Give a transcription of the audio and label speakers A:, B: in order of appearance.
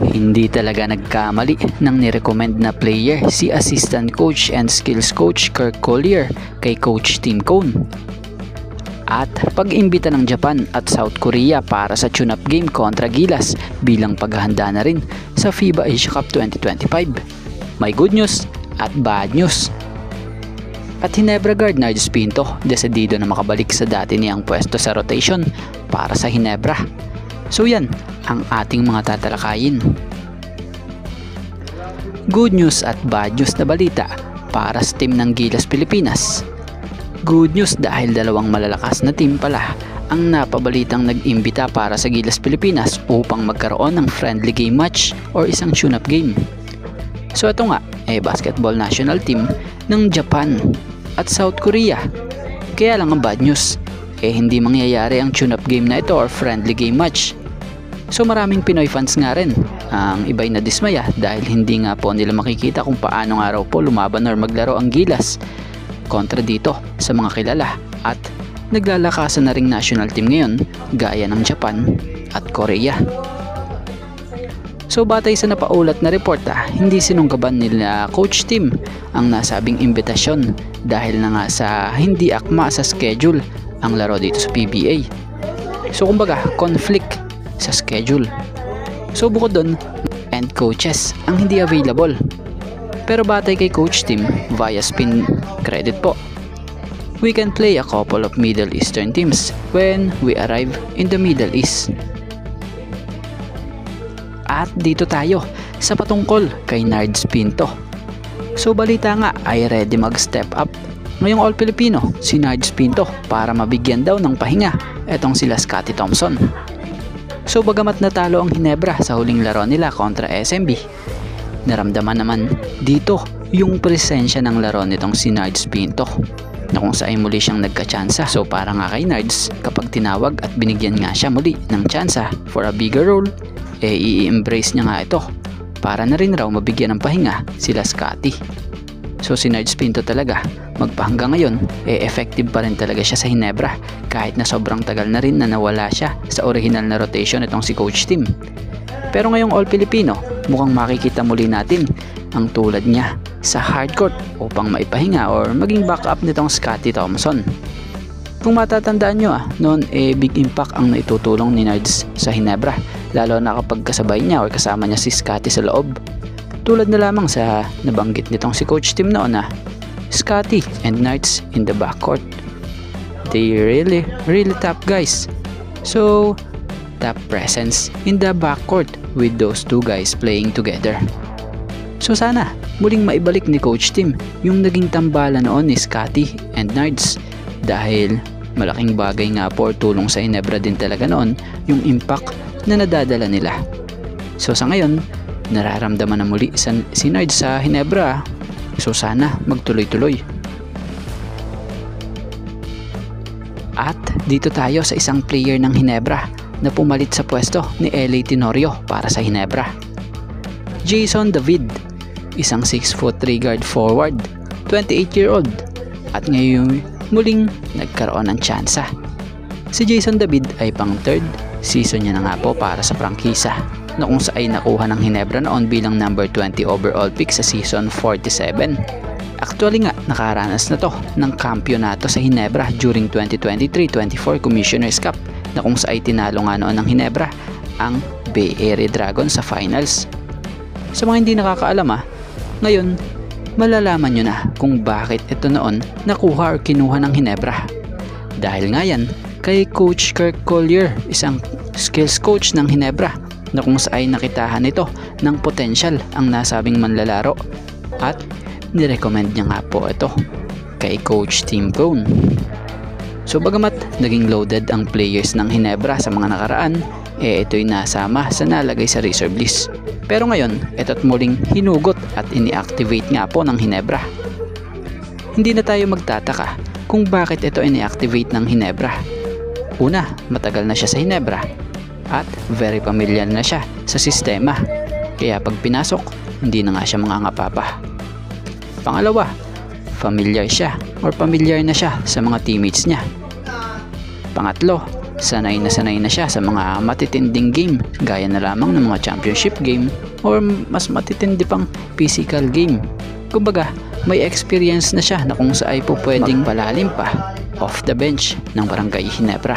A: Hindi talaga nagkamali ng nirecommend na player si assistant coach and skills coach Kirk Collier kay coach Tim Cone. At pag-imbita ng Japan at South Korea para sa tune-up game kontra Gilas bilang paghahanda na rin sa FIBA Asia Cup 2025. May good news at bad news. At Ginebra guard Nardes Pinto desidido na makabalik sa dati niyang pwesto sa rotation para sa Ginebra. So yan ang ating mga tatalakayin. Good news at bad news na balita para sa team ng Gilas Pilipinas. Good news dahil dalawang malalakas na team pala ang napabalitang nag-imbita para sa Gilas Pilipinas upang magkaroon ng friendly game match or isang tune-up game. So ito nga basketball national team ng Japan at South Korea. Kaya lang ang bad news, hindi mangyayari ang tune-up game na ito or friendly game match. So maraming Pinoy fans nga rin ang iba'y nadismaya dahil hindi nga po nila makikita kung paano nga raw po lumaban or maglaro ang Gilas kontra dito sa mga kilala at naglalakasan na ring national team ngayon gaya ng Japan at Korea. So batay sa napaulat na report hindi sinunggaban nila coach Tim ang nasabing imbitasyon dahil na nga sa hindi akma sa schedule ang laro dito sa PBA. So kumbaga conflict sa schedule. So bukod doon, and coaches ang hindi available. Pero batay kay coach Tim via spin credit po, we can play a couple of Middle Eastern teams when we arrive in the Middle East. At dito tayo sa patungkol kay Nardes Pinto. So balita nga ay ready mag-step up ngayong All Filipino si Nardes Pinto para mabigyan daw ng pahinga etong sila Scottie Thompson. So bagamat natalo ang Ginebra sa huling laro nila kontra SMB, naramdaman naman dito yung presensya ng laro nitong si Nardes Pinto na kung saan muli siyang nagka-tsansa. So para nga kay Nardes, kapag tinawag at binigyan nga siya muli ng tsansa for a bigger role, i-embrace niya nga ito para na rin raw mabigyan ng pahinga sila Scottie. So si Nardes Pinto talaga magpahanggang ngayon effective pa rin talaga siya sa Ginebra kahit na sobrang tagal na rin na nawala siya sa original na rotation itong si Coach Tim. Pero ngayong All Filipino mukhang makikita muli natin ang tulad niya sa hardcourt upang maipahinga or maging backup nitong Scottie Thompson. Kung matatandaan nyo noon big impact ang naitutulong ni Nardes sa Ginebra lalo na kapag kasabay niya or kasama niya si Scottie sa loob. Tulad na lamang sa nabanggit nitong si Coach Tim noon Scottie and Nardes in the backcourt. They really top guys. So top presence in the backcourt with those two guys playing together. So sana muling maibalik ni Coach Tim yung naging tambalan noon ni Scottie and Nardes dahil malaking bagay nga po tulong sa Ginebra din talaga noon yung impact na nadadala nila. So sa ngayon nararamdaman na muli si Nardes sa Ginebra. So sana magtuloy-tuloy. At dito tayo sa isang player ng Ginebra na pumalit sa pwesto ni LA Tenorio para sa Ginebra. Jason David, isang 6'3" guard forward, 28-year-old at ngayon muling nagkaroon ng tsansa. Si Jason David ay pang third season niya na nga po para sa prangkisa na kung saan nakuha ng Ginebra noon bilang number 20 overall pick sa season 47. Actually nga nakaranas na to ng kampyonato sa Ginebra during 2023-24 Commissioner's Cup na kung saan tinalo nga noon ng Ginebra ang Bay Area Dragons sa finals. Sa mga hindi nakakaalam ngayon malalaman nyo na kung bakit ito noon nakuha or kinuha ng Ginebra. Dahil nga yan kay Coach Kirk Collier, isang skills coach ng Ginebra na kung saan nakitahan ito ng potential ang nasabing manlalaro at nirecommend niya nga po ito kay Coach Tim Cone. So bagamat naging loaded ang players ng Ginebra sa mga nakaraan, ito'y nasama sa nalagay sa reserve list. Pero ngayon, ito't muling hinugot at ini-activate nga po ng Ginebra. Hindi na tayo magtataka kung bakit ito ini-activate ng Ginebra. Una, matagal na siya sa Ginebra at very familiar na siya sa sistema. Kaya pag pinasok, hindi na nga siya mangangapa pa. Pangalawa, familiar siya or familiar na siya sa mga teammates niya. Pangatlo, sanay na siya sa mga matitinding game gaya na lamang ng mga championship game or mas matitindi pang physical game. Kumbaga, may experience na siya na kung saan ay po pwedeng magpalalim pa off the bench ng Barangay Ginebra.